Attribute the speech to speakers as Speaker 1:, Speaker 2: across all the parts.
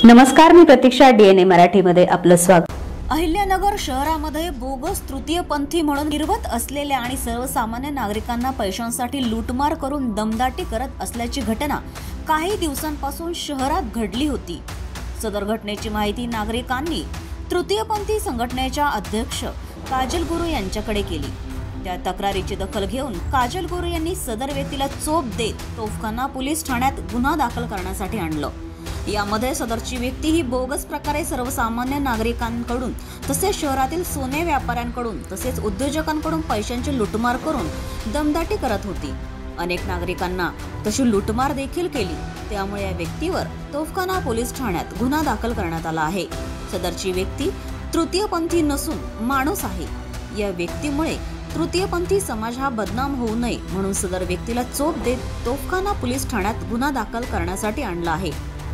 Speaker 1: नमस्कार, मी प्रतीक्षा. DNA मराठीमध्ये आपलं स्वागत.
Speaker 2: अहिल्यानगर शहरामध्ये बोगस तृतीयपंथी म्हणून फिरवत असलेल्या आणि सर्वसामान्य नागरिकांना पैशांसाठी लूटमार करून दमदाटी करत असल्याची घटना काही दिवसांपासून शहरात घडली होती. सदर घटनेची माहिती नागरिकांनी तृतीयपंथी संघटनेच्या अध्यक्ष काजल गुरु यांच्याकडे केली. त्या तक्रारीची दखल घेऊन काजल गुरु यांनी सदर व्यक्तीला चोप देत तोफखाना पोलीस ठाण्यात गुन्हा दाखल करण्यासाठी आणलं. यामध्ये सदरची व्यक्ती ही बोगस प्रकारे सर्वसामान्य नागरिकांकडून तसेच शहरातील सोने व्यापाऱ्यांकडून तसेच उद्योजकांकडून पैशांची लूटमार करून दमदाटी करत होती. अनेक नागरिकांना तशी लूटमार देखील केली. त्यामुळे या व्यक्तीवर तोफखाना पोलीस ठाण्यात गुन्हा दाखल करण्यात आला आहे. सदरची व्यक्ती तृतीयपंथी नसून माणूस आहे. या व्यक्तीमुळे तृतीयपंथी समाज हा बदनाम होऊ नये म्हणून सदर व्यक्तीला चोप देत तोफखाना पोलीस ठाण्यात गुन्हा दाखल करण्यासाठी आणला आहे.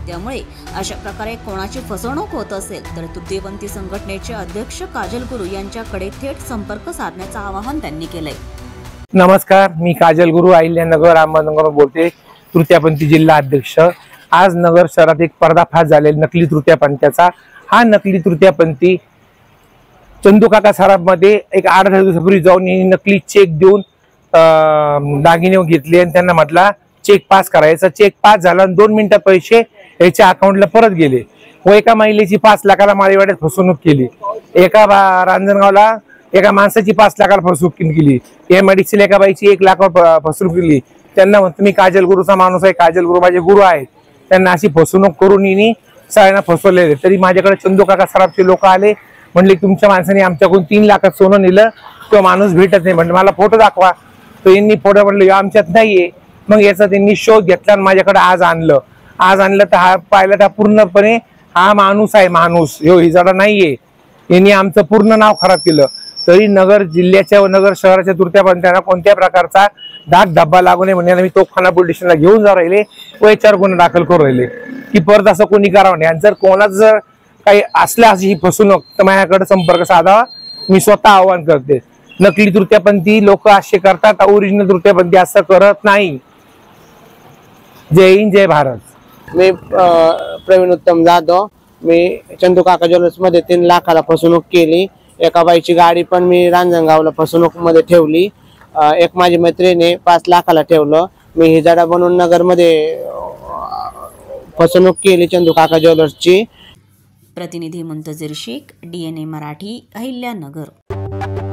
Speaker 2: त्यामुळे अशा प्रकारे कोणाची फसवणूक होत असेल तर तृतीयपंथी संघटनेचे अध्यक्ष काजल गुरु यांच्याकडे थेट संपर्क साधण्याचं आवाहन त्यांनी केलंय.
Speaker 3: नमस्कार, मी काजल गुरु, अहिल्यानगर अहमदनगर बोलते, तृतीयपंथी जिल्हा अध्यक्ष. आज नगर शहरात एक पर्दाफाश झालेला नकली तृतीयपंथीचा. हा नकली तृतीयपंथी चंदू काका सराफमध्ये एक 8-10 दिवसापूर्वी जाऊन नकली चेक देऊन दागिने घेतले आणि त्यांना म्हटला चेक पास करायचा. चेक पास झाला आणि 2 मिनिटात पैसे याच्या अकाउंटला परत गेले. व एका महिलेची 5 लाखाला माळेवाड्यात फसवणूक केली. एका रांजणगावला एका माणसाची 5 लाखाला फसवणूक केली. एमआयडीसीला एका बाईची 1 लाखावर फसवणूक केली. त्यांना म्हणतो मी काजल गुरुचा माणूस आहे, काजल गुरु माझे गुरु आहेत. त्यांना अशी फसवणूक करून हिनी सगळ्यांना फसवलेले. तरी माझ्याकडे चंदू काका सराफचे लोक आले, म्हणले तुमच्या माणसाने आमच्याकडून 3 लाखात सोनं नेलं, तो माणूस भेटत नाही. म्हणजे मला फोटो दाखवा. तो यांनी फोटो म्हणले आमच्यात नाहीये. मग याचा त्यांनी शोध घेतला आणि माझ्याकडे आज आणलं तर हा पाहिलं तर पूर्णपणे हा माणूस आहे. माणूस ह्यो हिजाडा नाहीये. यांनी आमचं पूर्ण नाव खराब केलं. तरी नगर जिल्ह्याच्या व नगर शहराच्या तृतीयपंथींना कोणत्या प्रकारचा धाक धब्बा लागू नये म्हणून मी तोफखाना पोलीस स्टेशनला घेऊन जाऊ राहिले व याच्यावर गुन्हा दाखल करू राहिले की परत असं कोणी करावं नाही. आणि जर कोणाचं जर काही असलं अशी फसवणूक तर माझ्याकडे संपर्क साधावा. मी स्वतः आवाहन करते. नकली तृतीयपंथी लोक असे करतात, ओरिजिनल तृतीयपंथी असं करत नाही. जय हिंद, जय भारत.
Speaker 4: मी प्रवीण उत्तम जाधव. मी चंदू काका ज्वेलर्स मध्ये 3 लाखाला फसवणूक केली. एका बाईची गाडी पण मी रांजणगावला फसवणूक मध्ये ठेवली. एक माझी मैत्रिणी 5 लाखाला ठेवलं. मी हिजाडा बनवून नगर मध्ये फसवणूक केली चंदू काका ज्वेलर्सची.
Speaker 2: प्रतिनिधी मुंतजीर शेख, DNA मराठी, अहिल्यानगर.